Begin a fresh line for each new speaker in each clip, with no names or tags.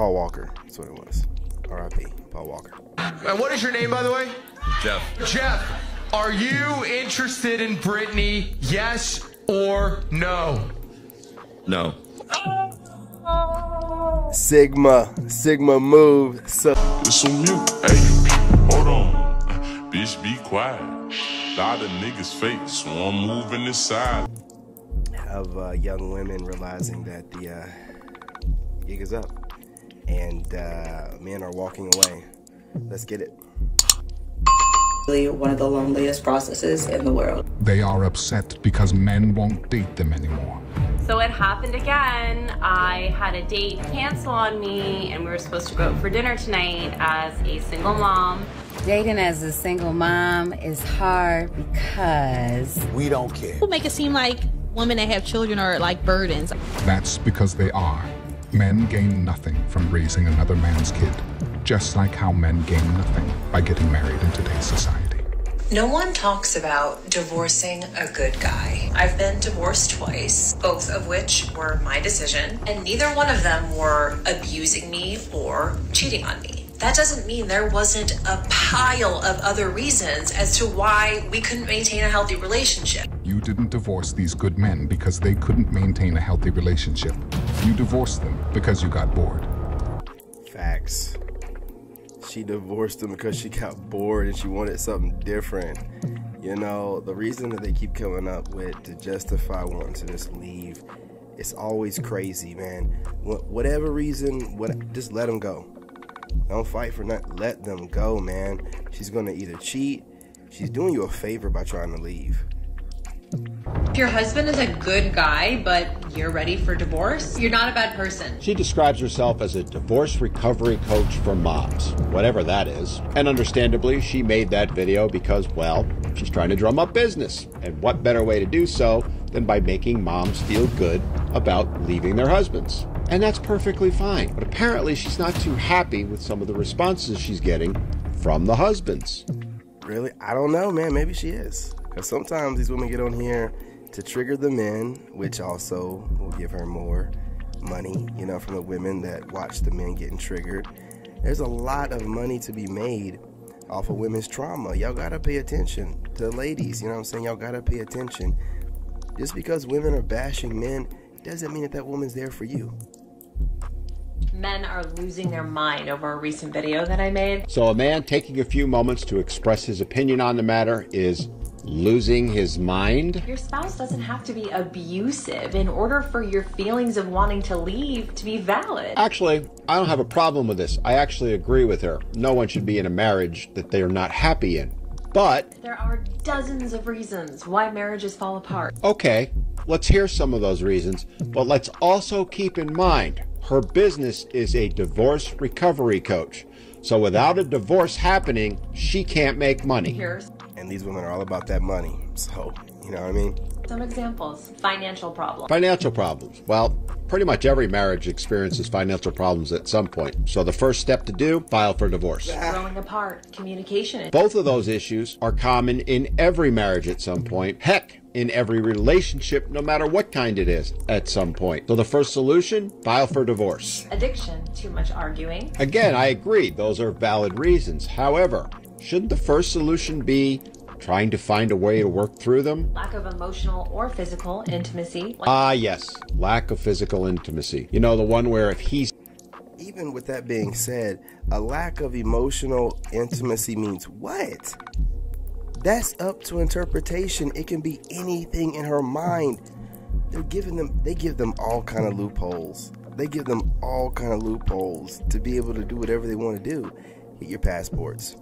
Paul Walker. That's what it was. R.I.P. Paul Walker.
And what is your name, by the way?
Jeff.
Jeff, are you interested in Brittany? Yes or no?
No.
Sigma move. So
It's on mute. Hey, hold on. Bitch, be quiet. Lot of niggas fake, so I'm moving this side.
of young women realizing that the gig is up and men are walking away. Let's get it.
One of the loneliest processes in the world.
They are upset because men won't date them anymore.
So it happened again. I had a date cancel on me and we were supposed to go out for dinner tonight as a single mom.
Dating as a single mom is hard because
we don't care.
People make it seem like women that have children are like burdens.
That's because they are. Men gain nothing from raising another man's kid, just like how men gain nothing by getting married in today's society.
No one talks about divorcing a good guy. I've been divorced twice, both of which were my decision, and neither one of them were abusing me or cheating on me. That doesn't mean there wasn't a pile of other reasons as to why we couldn't maintain a healthy relationship.
You didn't divorce these good men because they couldn't maintain a healthy relationship. You divorced them because you got bored.
Facts. She divorced him because she got bored and she wanted something different. You know, the reason that they keep coming up with to justify wanting to just leave, it's always crazy, man. Whatever reason, just let them go. Don't fight for nothing. Let them go, man. She's going to either cheat. She's doing you a favor by trying to leave.
If your husband is a good guy, but you're ready for divorce, you're not a bad person.
She describes herself as a divorce recovery coach for moms, whatever that is. And understandably, she made that video because, well, she's trying to drum up business. And what better way to do so than by making moms feel good about leaving their husbands? And that's perfectly fine. But apparently she's not too happy with some of the responses she's getting from the husbands.
Really? I don't know, man. Maybe she is. Because sometimes these women get on here to trigger the men, which also will give her more money, you know, from the women that watch the men getting triggered. There's a lot of money to be made off of women's trauma. Y'all got to pay attention to the ladies, you know what I'm saying? Y'all got to pay attention. Just because women are bashing men doesn't mean that that woman's there for you.
Men are losing their mind over a recent video that I made.
So a man taking a few moments to express his opinion on the matter is losing his mind?
Your spouse doesn't have to be abusive in order for your feelings of wanting to leave to be valid.
Actually, I don't have a problem with this. I actually agree with her. No one should be in a marriage that they are not happy in. But
there are dozens of reasons why marriages fall apart.
Okay, let's hear some of those reasons. But let's also keep in mind, her business is a divorce recovery coach. So without a divorce happening, she can't make money.
Here's
and these women are all about that money. So, you know what I mean?
some examples. Financial problems.
Financial problems. Well, pretty much every marriage experiences financial problems at some point. So the first step to do, file for divorce.
Growing apart. Communication.
Both of those issues are common in every marriage at some point. Heck, in every relationship, no matter what kind it is, at some point. So the first solution, file for divorce.
Addiction. Too much arguing.
Again, I agree. Those are valid reasons. However, shouldn't the first solution be trying to find a way to work through them?
Lack of emotional or physical intimacy.
Yes. Lack of physical intimacy. You know, the one where if he's...
Even with that being said, a lack of emotional intimacy means what? That's up to interpretation. It can be anything in her mind. They give them all kind of loopholes. They give them all kind of loopholes to be able to do whatever they want to do. Get your passports.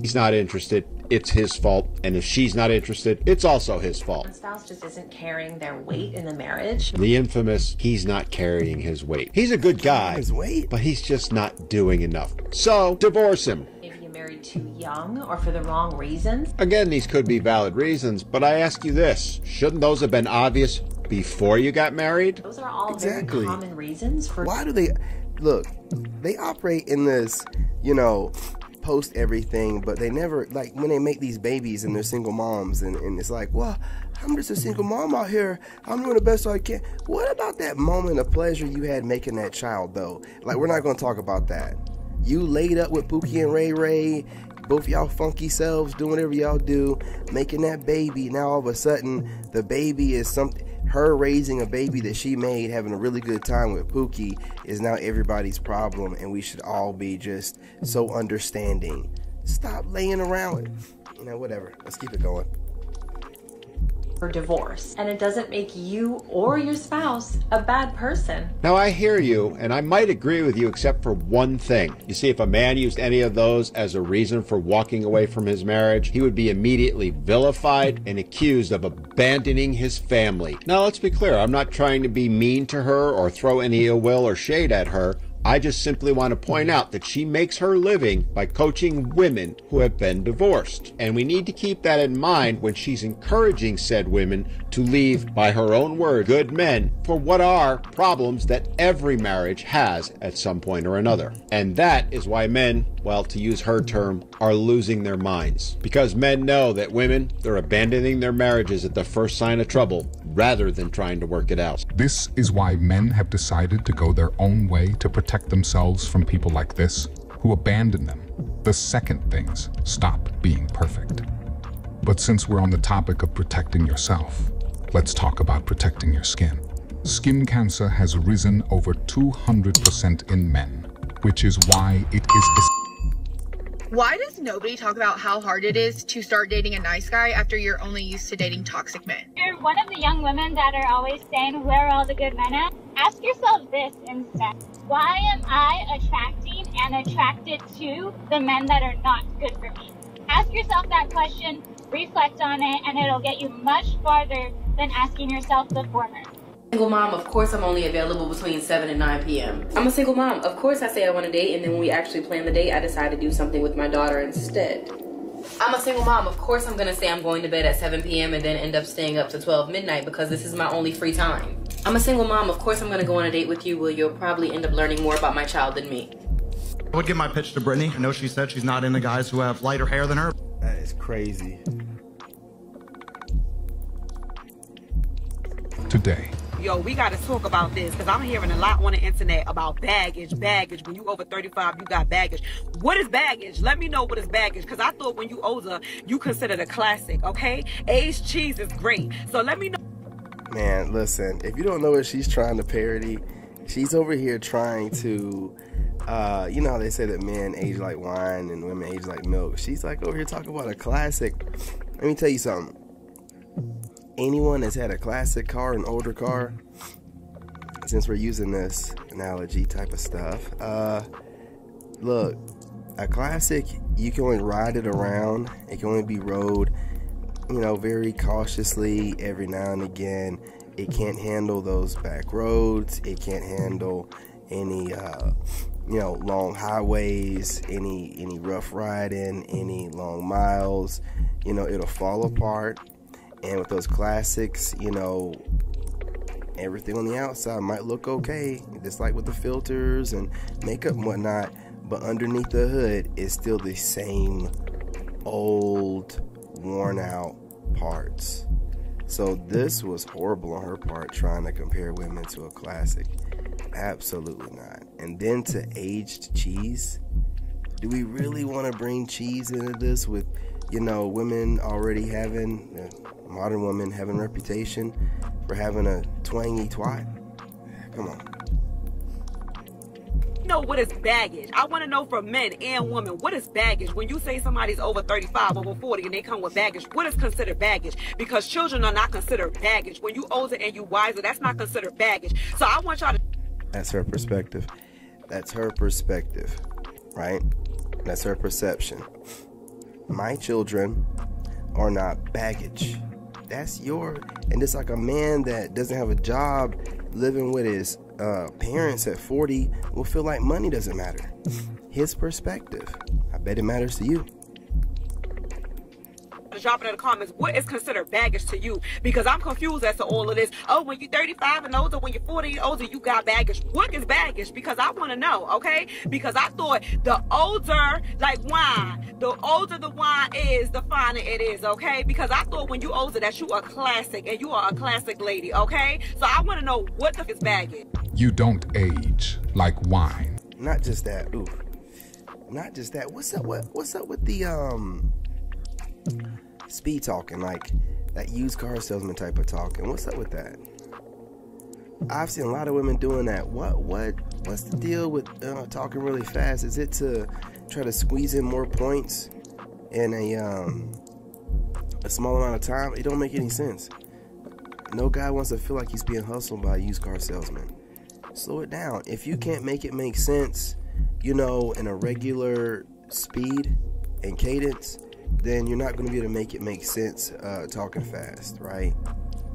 He's not interested, it's his fault. And if she's not interested, it's also his fault.
The spouse just isn't carrying their weight in the marriage.
The infamous, he's not carrying his weight. He's a good guy, but he's just not doing enough. So, divorce him.
Maybe you married too young or for the wrong reasons.
Again, these could be valid reasons, but I ask you this, shouldn't those have been obvious before you got married?
Those are all very common reasons for...
Why do they... Look, they operate in this, you know... post everything, but they never, like, when they make these babies and they're single moms, and it's like, well, I'm just a single mom out here, I'm doing the best I can. What about that moment of pleasure you had making that child, though? Like, we're not going to talk about that. You laid up with Pookie and Ray Ray, both y'all funky selves doing whatever y'all do, making that baby. Now all of a sudden the baby is something, her raising a baby that she made, having a really good time with Pookie, is now everybody's problem, and we should all be just so understanding. Stop laying around with, you know, whatever. Let's keep it going.
For divorce, and it doesn't make you or your spouse a bad person.
Now I hear you, and I might agree with you except for one thing. You see, if a man used any of those as a reason for walking away from his marriage, he would be immediately vilified and accused of abandoning his family. Now let's be clear, I'm not trying to be mean to her or throw any ill will or shade at her. I just simply want to point out that she makes her living by coaching women who have been divorced. And we need to keep that in mind when she's encouraging said women to leave, by her own word, good men for what are problems that every marriage has at some point or another. And that is why men, well, to use her term, are losing their minds. Because men know that women, they're abandoning their marriages at the first sign of trouble rather than trying to work it out.
This is why men have decided to go their own way to protect themselves from people like this, who abandon them. The second things stop being perfect. But since we're on the topic of protecting yourself, let's talk about protecting your skin. Skin cancer has risen over 200% in men, which is why it is...
Why does nobody talk about how hard it is to start dating a nice guy after you're only used to dating toxic men?
You're one of the young women that are always saying, where are all the good men at? Ask yourself this instead. Why am I attracting and attracted to the men that are not good for me? Ask yourself that question, reflect on it, and it'll get you much farther than asking yourself the former.
Single mom, of course I'm only available between 7 and 9 p.m. I'm a single mom. Of course I say I want to date, and then when we actually plan the date, I decide to do something with my daughter instead. I'm a single mom. Of course I'm going to say I'm going to bed at 7 p.m. and then end up staying up to 12 midnight because this is my only free time. I'm a single mom. Of course I'm going to go on a date with you where you'll probably end up learning more about my child than me.
I would give my pitch to Brittany. I know she said she's not into guys who have lighter hair than her.
That is crazy.
Today,
yo, we got to talk about this because I'm hearing a lot on the internet about baggage. When you over 35, you got baggage. What is baggage? Let me know what is baggage, because I thought when you older, you considered a classic, okay? Aged cheese is great. So let me know.
Man, listen, if you don't know what she's trying to parody, she's over here trying to, you know how they say that men age like wine and women age like milk. She's like over here talking about a classic. Let me tell you something. Anyone that's had a classic car, an older car, since we're using this analogy type of stuff, look, a classic, you can only ride it around. It can only be rode, you know, very cautiously every now and again. It can't handle those back roads. It can't handle any, you know, long highways, any rough riding, any long miles. You know, it'll fall apart. And with those classics, you know, everything on the outside might look okay, just like with the filters and makeup and whatnot, but underneath the hood is still the same old, worn out parts. So this was horrible on her part, trying to compare women to a classic. Absolutely not. And then to aged cheese. Do we really want to bring cheese into this with, you know, women already having, modern women having a reputation for having a twangy twat? Come on.
Know what is baggage? I want to know from men and women, what is baggage? When you say somebody's over 35, over 40, and they come with baggage, what is considered baggage? Because children are not considered baggage. When you older and you wiser, that's not considered baggage. So I want y'all to...
That's her perspective. That's her perspective, right? That's her perception. My children are not baggage. That's your... And it's like a man that doesn't have a job living with his parents at 40 will feel like money doesn't matter. His perspective. I bet it matters to you.
drop it in the comments. What is considered baggage to you? Because I'm confused as to all of this. Oh, when you're 35 and older, when you're 40 and older, you got baggage. What is baggage? Because I want to know, okay? Because I thought the older, like wine, the older the wine is, the finer it is, okay? Because I thought when you older that you are classic and you are a classic lady, okay? So I want to know what the f is baggage.
You don't age like wine.
Not just that. Ooh. Not just that. What's up with the speed talking, like that used car salesman type of talking? What's up with that? I've seen a lot of women doing that. What's the deal with talking really fast? Is it to try to squeeze in more points in a small amount of time? It don't make any sense. No guy wants to feel like he's being hustled by a used car salesman. Slow it down. If you can't make it make sense, you know, in a regular speed and cadence, then you're not going to be able to make it make sense talking fast, right?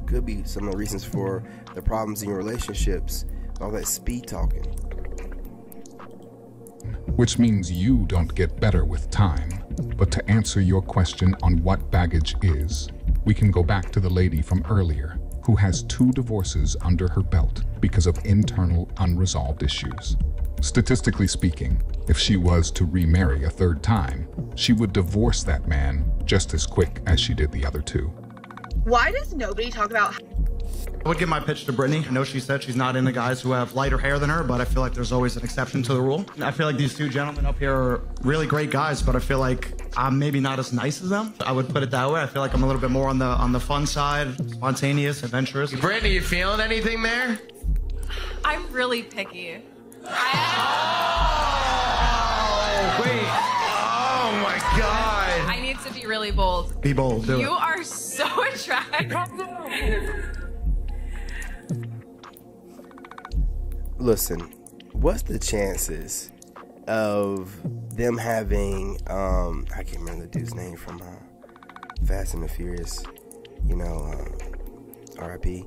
Could be some of the reasons for the problems in your relationships, all that speed talking.
Which means you don't get better with time. But to answer your question on what baggage is, we can go back to the lady from earlier who has 2 divorces under her belt because of internal unresolved issues. Statistically speaking, if she was to remarry a 3rd time, she would divorce that man just as quick as she did the other 2.
Why does nobody talk about...
I would give my pitch to Brittany. I know she said she's not into guys who have lighter hair than her, but I feel like there's always an exception to the rule. I feel like these 2 gentlemen up here are really great guys, but I feel like I'm maybe not as nice as them. I would put it that way. I feel like I'm a little bit more on the fun side, spontaneous, adventurous.
Brittany, you feeling anything there?
I'm really picky.
Oh, wait. Oh, my God.
I need to be really bold.
Be bold. Do
You
it.
are so attractive.
Listen, what's the chances of them having, I can't remember the dude's name from Fast and the Furious, you know, R.I.P.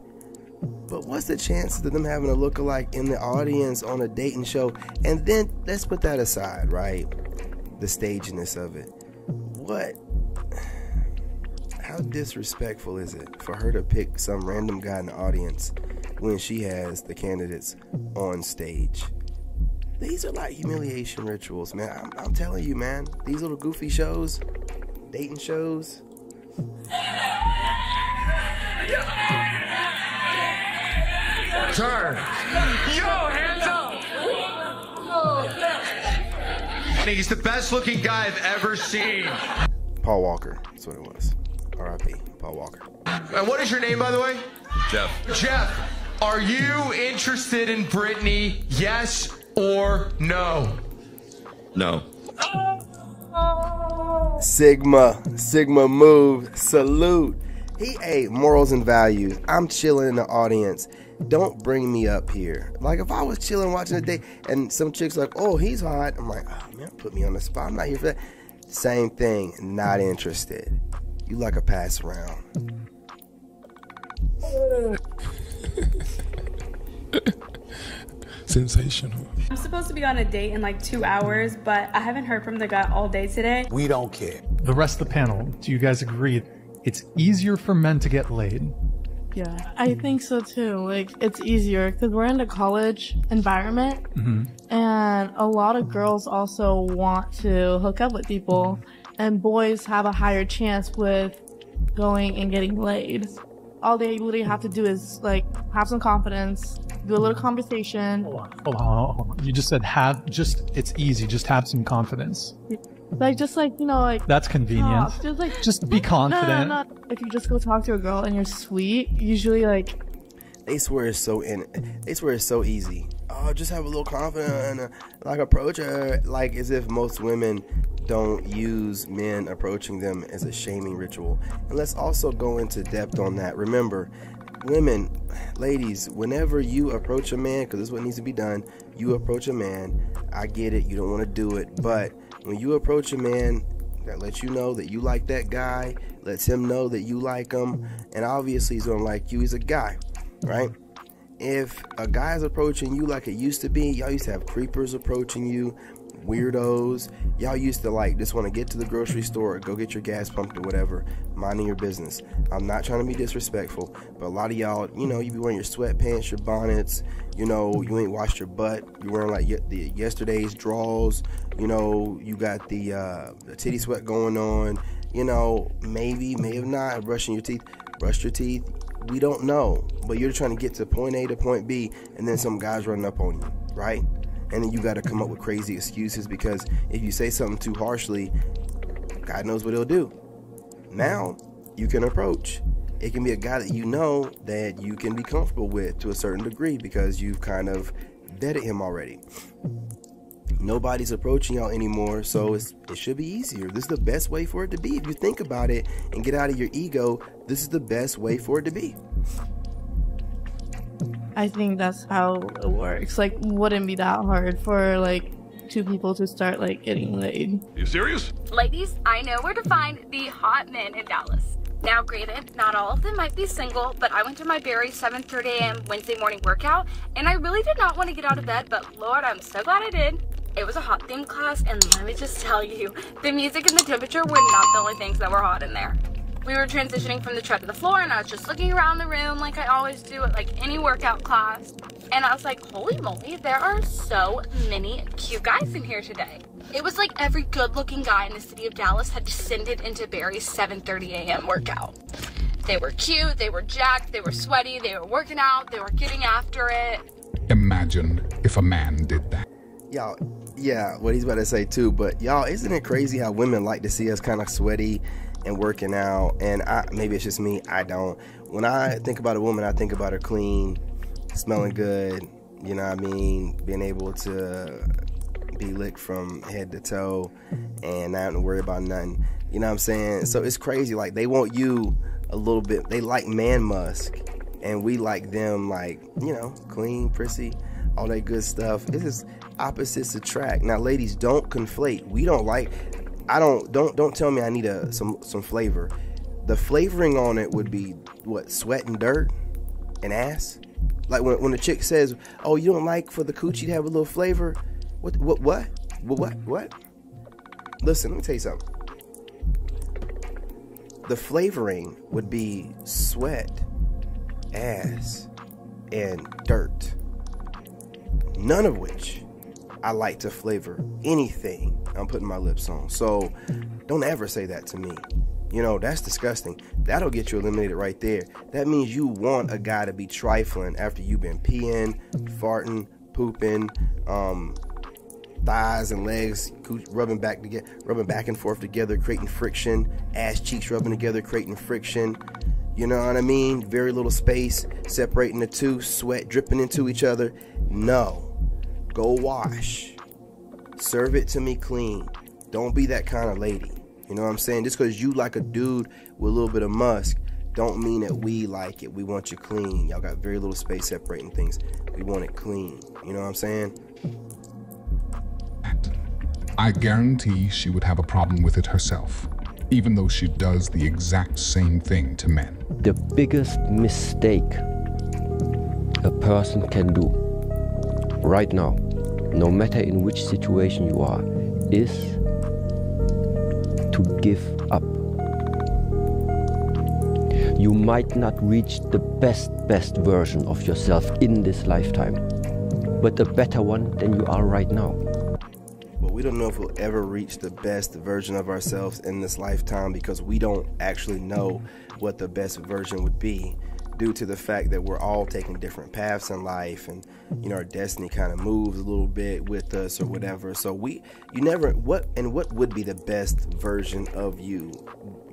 But what's the chances of them having a lookalike in the audience on a dating show? And then let's put that aside, right? The staginess of it. How disrespectful is it for her to pick some random guy in the audience when she has the candidates on stage? These are like humiliation rituals, man. I'm telling you, man. These little goofy shows, dating shows.
Turn. Yo, hands up. He's the best looking guy I've ever seen.
Paul Walker, that's what it was. R.I.P. Paul Walker.
And what is your name, by the way?
Jeff.
Jeff, are you interested in Brittany? Yes or no?
No.
Sigma move, salute. Hey, morals and values. I'm chilling in the audience. Don't bring me up here. Like, if I was chilling watching a day and some chick's like, oh, he's hot, I'm like, oh man, put me on the spot. I'm not here for that. Same thing, not interested. You like a pass around.
Sensational.
I'm supposed to be on a date in like 2 hours, but I haven't heard from the guy all day today.
We don't care.
The rest of the panel, do you guys agree it's easier for men to get laid?
Yeah, I think so too. Like, it's easier because we're in a college environment, and a lot of girls also want to hook up with people, and boys have a higher chance with going and getting laid. All they literally have to do is like have some confidence, do a little conversation.
Hold on. You just said it's easy, just have some confidence.
Like, just like, you know, like,
that's convenient.
Talk,
just be confident.
No. If you just go talk to a girl and you're sweet, usually like
they swear it's so easy. Oh, just have a little confidence and like approach her, like as if most women don't use men approaching them as a shaming ritual. And let's also go into depth on that. Remember, women, ladies, whenever you approach a man, because this is what needs to be done, you approach a man. I get it, you don't want to do it, but when you approach a man, that lets you know that you like that guy, lets him know that you like him, and obviously he's gonna like you. He's a guy, right? If a guy is approaching you like it used to be, y'all used to have creepers approaching you. weirdos. Y'all used to like just want to get to the grocery store or go get your gas pumped or whatever, minding your business. I'm not trying to be disrespectful, but a lot of y'all, you know, you be wearing your sweatpants, your bonnets, you know, you ain't washed your butt, you're wearing like the yesterday's drawers, you know, you got the titty sweat going on, you know, maybe, may have not, brushing your teeth, brushed your teeth, we don't know, but you're trying to get to point A to point B, and then some guy's running up on you, right? And then you got to come up with crazy excuses, because if you say something too harshly, God knows what he'll do. Now you can approach. It can be a guy that you know that you can be comfortable with to a certain degree, because you've kind of vetted him already. Nobody's approaching y'all anymore, so it should be easier. This is the best way for it to be. If you think about it and get out of your ego, this is the best way for it to be.
I think that's how it works. Like, wouldn't be that hard for like two people to start like getting laid.
You serious?
Ladies, I know where to find the hot men in Dallas. Now, granted, not all of them might be single, but I went to my Barry 7:30 a.m. Wednesday morning workout, and I really did not want to get out of bed, but Lord, I'm so glad I did. It was a hot theme class, and let me just tell you, the music and the temperature were not the only things that were hot in there. We were transitioning from the tread to the floor, and I was just looking around the room like I always do at like any workout class. And I was like, holy moly, there are so many cute guys in here today. It was like every good-looking guy in the city of Dallas had descended into Barry's 7:30 a.m. workout. They were cute, they were jacked, they were sweaty, they were working out, they were getting after it.
Imagine if a man did that.
Y'all, yeah, what he's about to say too, but y'all, isn't it crazy how women like to see us kind of sweaty and working out? And maybe it's just me, I don't. When I think about a woman, I think about her clean, smelling good, you know what I mean, being able to be licked from head to toe and not having to worry about nothing, you know what I'm saying? So it's crazy, like they want you a little bit, they like man musk, and we like them like, you know, clean, prissy, all that good stuff. It's just opposites attract. Now ladies, don't conflate. We don't like, don't tell me I need some flavor. The flavoring on it would be what, sweat and dirt and ass? Like when the chick says, oh, you don't like for the coochie to have a little flavor? What? Listen, let me tell you something. The flavoring would be sweat, ass, and dirt. None of which I like to flavor anything I'm putting my lips on. So don't ever say that to me. You know, that's disgusting. That'll get you eliminated right there. That means you want a guy to be trifling after you've been peeing, farting, pooping, thighs and legs rubbing back and forth together, creating friction, ass cheeks rubbing together, creating friction. You know what I mean? Very little space separating the two, sweat dripping into each other. No. Go wash. Serve it to me clean. Don't be that kind of lady. You know what I'm saying? Just because you like a dude with a little bit of musk don't mean that we like it. We want you clean. Y'all got very little space separating things. We want it clean. You know what I'm saying?
I guarantee she would have a problem with it herself, even though she does the exact same thing to men.
The biggest mistake a person can do right now, no matter in which situation you are, is to give up. You might not reach the best version of yourself in this lifetime, but a better one than you are right now.
But we don't know if we'll ever reach the best version of ourselves in this lifetime, because we don't actually know what the best version would be, due to the fact that we're all taking different paths in life, and you know, our destiny kind of moves a little bit with us or whatever. So what would be the best version of you?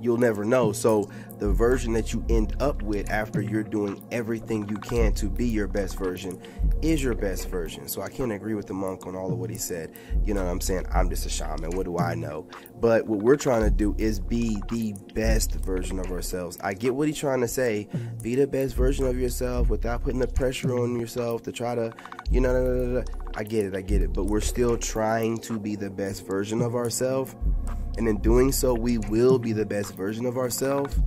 You'll never know. So the version that you end up with after you're doing everything you can to be your best version is your best version. So I can't agree with the monk on all of what he said. You know what I'm saying? I'm just a shaman. What do I know? But what we're trying to do is be the best version of ourselves. I get what he's trying to say. Be the best version of yourself without putting the pressure on yourself to try to, you know, I get it. But we're still trying to be the best version of ourselves. And in doing so, we will be the best version of ourselves,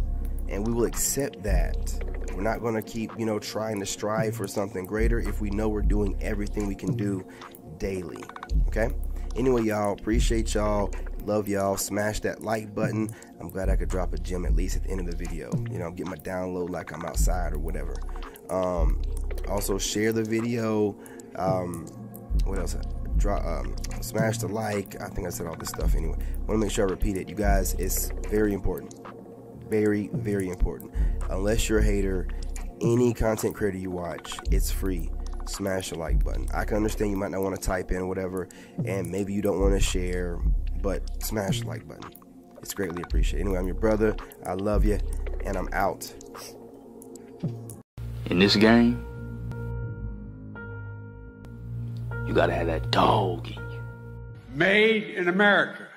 and we will accept that. We're not going to keep, you know, trying to strive for something greater if we know we're doing everything we can do daily, okay? Anyway, y'all, appreciate y'all. Love y'all. Smash that like button. I'm glad I could drop a gem at least at the end of the video. You know, get my download like I'm outside or whatever. Also, share the video. What else? Smash the like. I think I said all this stuff anyway. Want to make sure I repeat it. You guys, it's very important. Very, very important. Unless you're a hater, any content creator you watch, it's free. Smash the like button. I can understand you might not want to type in whatever, and maybe you don't want to share, but smash the like button. It's greatly appreciated. Anyway, I'm your brother. I love you, and I'm out.
In this game, you gotta have that dog in you.
Made in America.